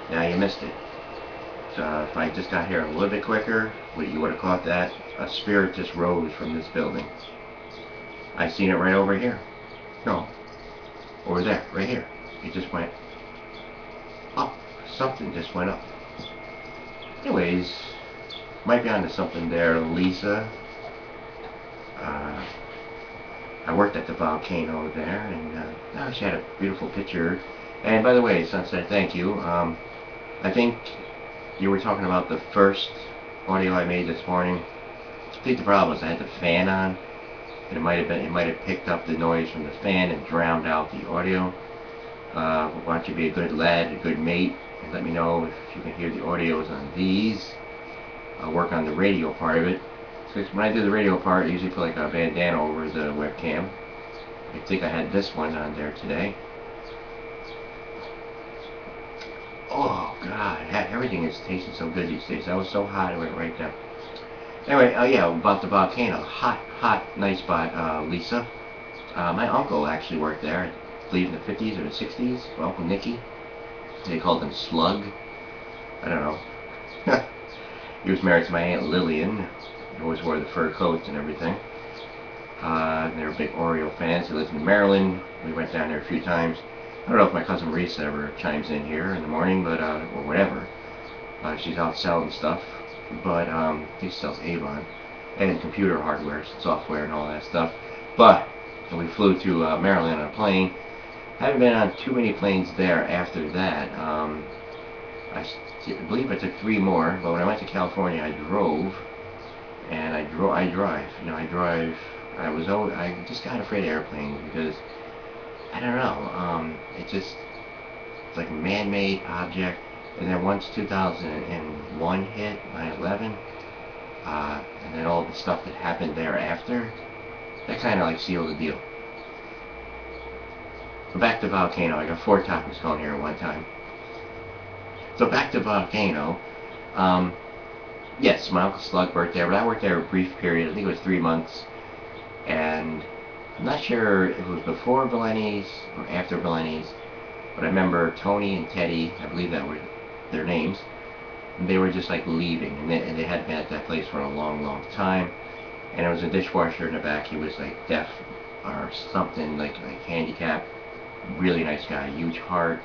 Now you missed it. So if I just got here a little bit quicker, you would have caught that. A spirit just rose from this building. I seen it right over here. No, over there, right here. It just went up. Something just went up. Anyways, might be onto something there, Lisa. Uh, I worked at the volcano there, and she had a beautiful picture. And by the way, Sunset, thank you. I think you were talking about the first audio I made this morning. I think the problem was I had the fan on, and it might have picked up the noise from the fan and drowned out the audio. Why don't you be a good lad, a good mate, and let me know if you can hear the audios on these. I'll work on the radio part of it. Because when I do the radio part, I usually put like a bandana over the webcam. I think I had this one on there today. Oh God, everything is tasting so good these days. I was so hot, I went right down. Anyway, yeah, about the volcano. Hot, nice spot, Lisa. My uncle actually worked there, I believe in the 50s or the 60s. My Uncle Nicky. They called him Slug. I don't know. He was married to my Aunt Lillian. He always wore the fur coats and everything. They were big Oreo fans. He lived in Maryland. We went down there a few times. I don't know if my cousin Marisa ever chimes in here in the morning, but or whatever. She's out selling stuff, but she sells Avon and computer hardware, software, and all that stuff. But we flew to Maryland on a plane. I haven't been on too many planes there after that. I believe I took 3 more, but when I went to California, I drove, and I drive. You know, I drive. I just got afraid of airplanes because I don't know. It's like a man-made object. And then once 2001 hit, 9/11, and then all the stuff that happened thereafter, that kind of like sealed the deal. But back to Volcano. I got 4 topics going here at one time. So back to Volcano. Yes, my Uncle Slug worked there, but I worked there a brief period. I think it was 3 months. And I'm not sure if it was before Bellini's or after Bellini's, but I remember Tony and Teddy, I believe that were their names, and they were just like leaving, and they had been at that place for a long time, and there was a dishwasher in the back. He was like deaf or something, like handicapped, really nice guy, huge heart,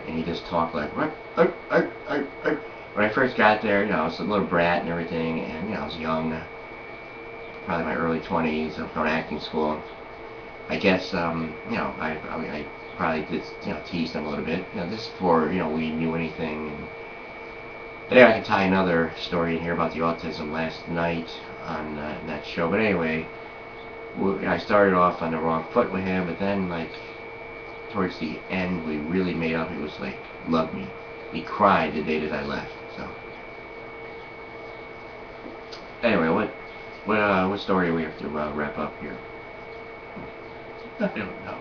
and he just talked like, when I first got there, you know, I was a little brat and everything, and you know, I was young, probably my early 20s. I was going to acting school. I guess, you know, I probably did, you know, tease them a little bit. You know, this is before, you know, we knew anything. And anyway, I can tie another story in here about the autism last night on that show. But anyway, I started off on the wrong foot with him, but then, like, towards the end, we really made up. It was like, loved me. He cried the day that I left. So, anyway, what story do we have to wrap up here? I don't know.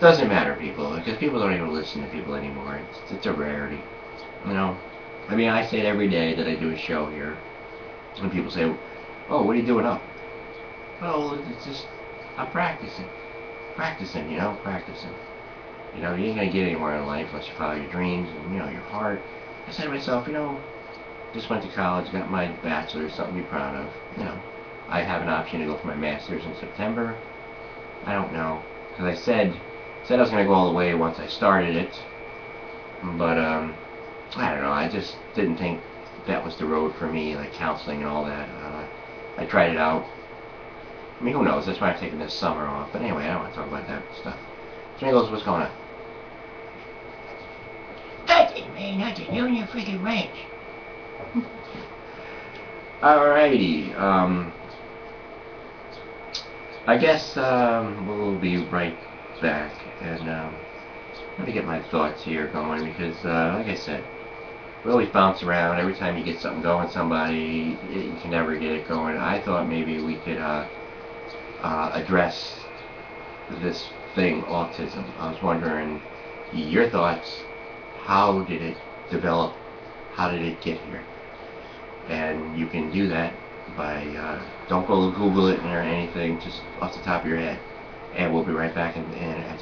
Doesn't matter, people, because people don't even listen to people anymore. It's a rarity, you know. I mean, I say it every day that I do a show here, and people say, "Oh, what are you doing up?" Well, it's just I'm practicing, you know, practicing. You know, you ain't gonna get anywhere in life unless you follow your dreams and you know your heart. I said to myself, you know, just went to college, got my bachelor's, something to be proud of. You know, I have an option to go for my master's in September. I don't know, because I said I was going to go all the way once I started it, but I don't know, I just didn't think that was the road for me, like counseling and all that. I tried it out. I mean, who knows, that's why I've taken this summer off, but anyway, I don't want to talk about that stuff. Jingles, what's going on? Nothing, man, nothing. You and your freaking ranch. Alrighty, I guess we'll be right back, and let me get my thoughts here going, because like I said, we always bounce around. Every time you get something going, somebody, you can never get it going. I thought maybe we could address this thing, autism. I was wondering your thoughts. How did it develop? How did it get here? And you can do that by don't go Google it or anything, just off the top of your head. And we'll be right back in a